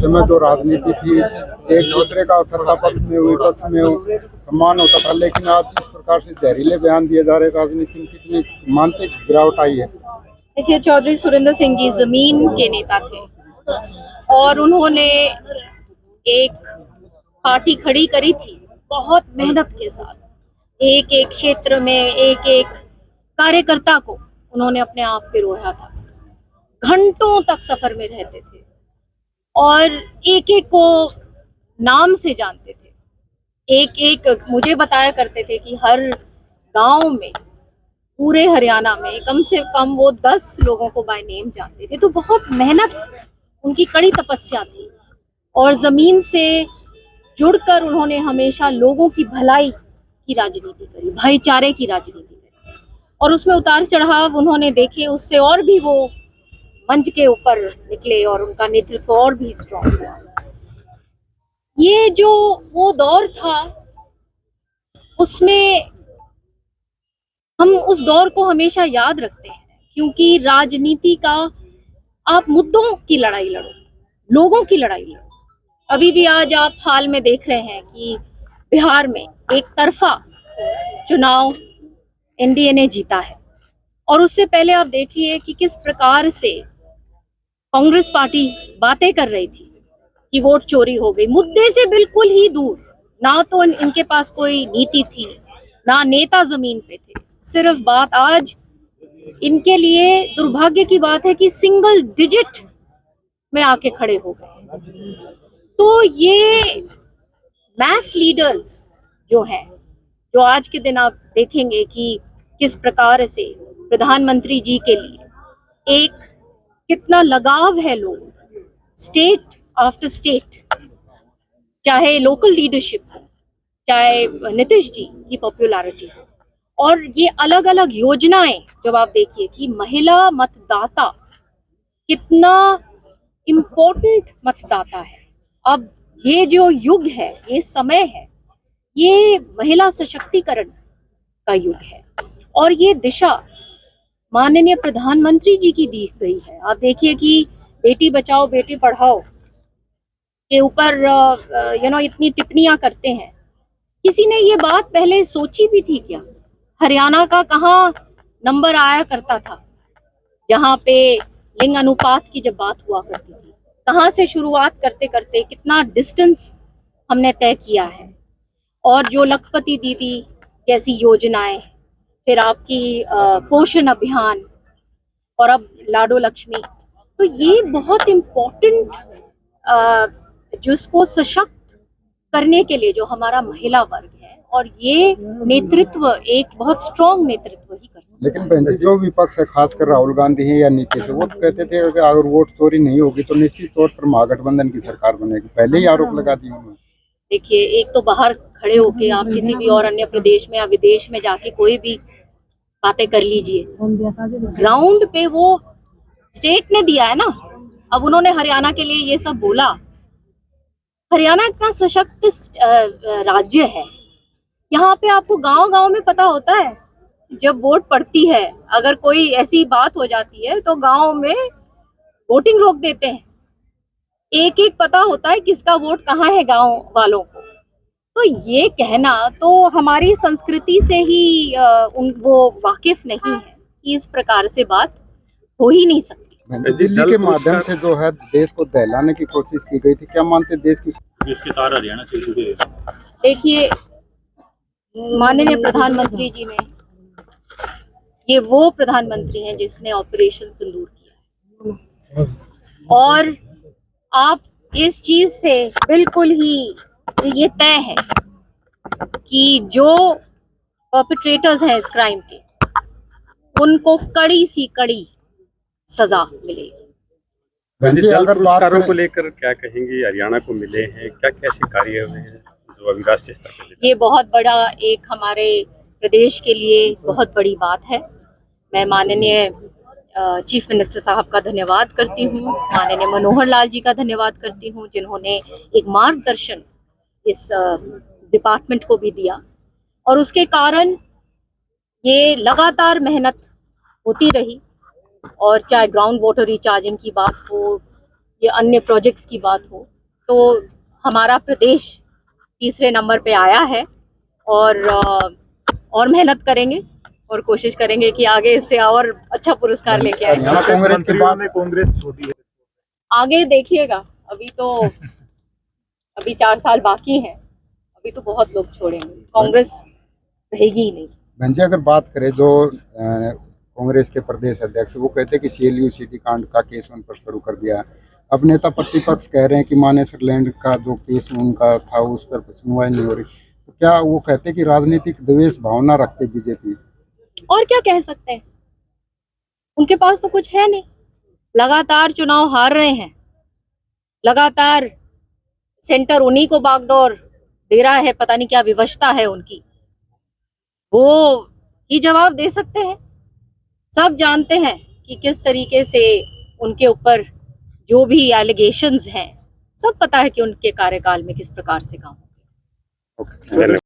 समय जो राजनीति थी, एक दूसरे का सत्ता पक्ष में विपक्ष में सम्मान होता था, लेकिन आज जिस प्रकार से जहरीले बयान दिए जा रहे राजनीति में, कितनी मानसिक गिरावट आई है। देखिए, चौधरी सुरेंद्र सिंह जी जमीन के नेता थे और उन्होंने एक पार्टी खड़ी करी थी बहुत मेहनत के साथ। एक एक क्षेत्र में एक एक कार्यकर्ता को उन्होंने अपने आप पे रोया था, घंटों तक सफर में रहते थे और एक एक को नाम से जानते थे। एक एक मुझे बताया करते थे कि हर गांव में, पूरे हरियाणा में कम से कम वो 10 लोगों को बाय नेम जानते थे। तो बहुत मेहनत, उनकी कड़ी तपस्या थी और जमीन से जुड़कर उन्होंने हमेशा लोगों की भलाई की राजनीति करी, भाईचारे की राजनीति करी और उसमें उतार चढ़ाव उन्होंने देखे। उससे और भी वो मंच के ऊपर निकले और उनका नेतृत्व और भी स्ट्रॉन्ग हुआ। ये जो वो दौर था, उसमें हम उस दौर को हमेशा याद रखते हैं, क्योंकि राजनीति का आप मुद्दों की लड़ाई लड़ो, लोगों की लड़ाई लड़ो। अभी भी आज आप हाल में देख रहे हैं कि बिहार में एक तरफा चुनाव एनडीए ने जीता है और उससे पहले आप देखिए कि किस प्रकार से कांग्रेस पार्टी बातें कर रही थी कि वोट चोरी हो गई, मुद्दे से बिल्कुल ही दूर। ना तो इनके पास कोई नीति थी, ना नेता जमीन पे थे। सिर्फ बात आज इनके लिए दुर्भाग्य की बात है कि सिंगल डिजिट में आके खड़े हो गए। तो ये मैस लीडर्स जो हैं, जो आज के दिन आप देखेंगे कि किस प्रकार से प्रधानमंत्री जी के लिए एक कितना लगाव है लोगों, स्टेट आफ्टर स्टेट, चाहे लोकल लीडरशिप हो, चाहे नीतीश जी की पॉपुलैरिटी हो, और ये अलग अलग योजनाएं जब आप देखिए कि महिला मतदाता कितना इम्पोर्टेंट मतदाता है। अब ये जो युग है, ये समय है, ये महिला सशक्तिकरण का युग है और ये दिशा माननीय प्रधानमंत्री जी की दी गई है। आप देखिए कि बेटी बचाओ बेटी पढ़ाओ के ऊपर इतनी टिप्पणियां करते हैं। किसी ने ये बात पहले सोची भी थी क्या? हरियाणा का कहाँ नंबर आया करता था जहाँ पे लिंग अनुपात की जब बात हुआ करती थी? कहाँ से शुरुआत करते करते कितना डिस्टेंस हमने तय किया है। और जो लखपति दीदी जैसी योजनाएं, फिर आपकी पोषण अभियान और अब लाडो लक्ष्मी, तो ये बहुत इम्पोर्टेंट, जिसको सशक्त करने के लिए जो हमारा महिला वर्ग है, और ये नेतृत्व एक बहुत स्ट्रॉन्ग नेतृत्व ही कर सकता है। लेकिन बहन जी, जो विपक्ष है, खासकर राहुल गांधी है या नीतीश है, वो तो कहते थे कि अगर वोट चोरी नहीं होगी तो निश्चित तौर पर महागठबंधन की सरकार बनेगी। पहले ही आरोप लगा दिए उन्होंने। देखिए, एक तो बाहर खड़े होके आप किसी भी और अन्य प्रदेश में या विदेश में जाके कोई भी बातें कर लीजिए, ग्राउंड पे वो स्टेट ने दिया है ना। अब उन्होंने हरियाणा के लिए ये सब बोला। हरियाणा इतना सशक्त राज्य है, यहाँ पे आपको गांव गांव में पता होता है जब वोट पड़ती है, अगर कोई ऐसी बात हो जाती है तो गांव में वोटिंग रोक देते हैं। एक एक पता होता है किसका वोट कहाँ है गांव वालों को। तो ये कहना तो हमारी संस्कृति से ही वो वाकिफ नहीं है कि इस प्रकार से बात हो ही नहीं सकती। दिल्ली के माध्यम से जो है देश को दहलाने की कोशिश की गई थी, क्या मानते देश की जिसके तार हरियाणा से जुड़े? देखिए, माननीय प्रधानमंत्री जी ने, ये वो प्रधानमंत्री हैं जिसने ऑपरेशन सिंदूर किया है और आप इस चीज से बिल्कुल ही ये तय है कि जो परपेट्रेटर्स हैं इस क्राइम के, उनको कड़ी सी कड़ी सजा मिलेगी। अगर पुरस्कारों को लेकर क्या कहेंगी? हरियाणा को मिले हैं, क्या कैसे कार्य हुए हैं जो अभी राष्ट्रीय स्तर पर? ये बहुत बड़ा एक हमारे प्रदेश के लिए बहुत बड़ी बात है। मैं माननीय चीफ मिनिस्टर साहब का धन्यवाद करती हूँ, माननीय मनोहर लाल जी का धन्यवाद करती हूँ, जिन्होंने एक मार्गदर्शन इस डिपार्टमेंट को भी दिया और उसके कारण ये लगातार मेहनत होती रही। और चाहे ग्राउंड वाटर रिचार्जिंग की बात हो या अन्य प्रोजेक्ट्स की बात हो, तो हमारा प्रदेश तीसरे नंबर पे आया है और मेहनत करेंगे और कोशिश करेंगे कि आगे इससे और अच्छा पुरस्कार लेके आए। हरियाणा कांग्रेस के बाद कांग्रेस छोड़ी है। आगे देखिएगा, अभी 4 साल बाकी हैं, अभी तो बहुत लोग छोड़ेंगे, कांग्रेस रहेगी ही नहीं। बहन जी, अगर बात करें जो कांग्रेस के प्रदेश अध्यक्ष, वो कहते हैं कि CLU सिटी कांड का केस उन पर शुरू कर दिया। अब नेता प्रतिपक्ष कह रहे हैं कि मानेसर लैंड का जो केस उनका था उस पर सुनवाई नहीं हो रही, तो क्या वो कहते हैं कि राजनीतिक द्वेष भावना रखते बीजेपी? और क्या कह सकते हैं, उनके पास तो कुछ है नहीं, लगातार चुनाव हार रहे हैं, लगातार सेंटर उन्हीं को बागडोर दे रहा है, पता नहीं क्या विवशता है उनकी, वो ही जवाब दे सकते हैं। सब जानते हैं कि किस तरीके से उनके ऊपर जो भी एलिगेशंस हैं, सब पता है कि उनके कार्यकाल में किस प्रकार से काम धन्यवाद।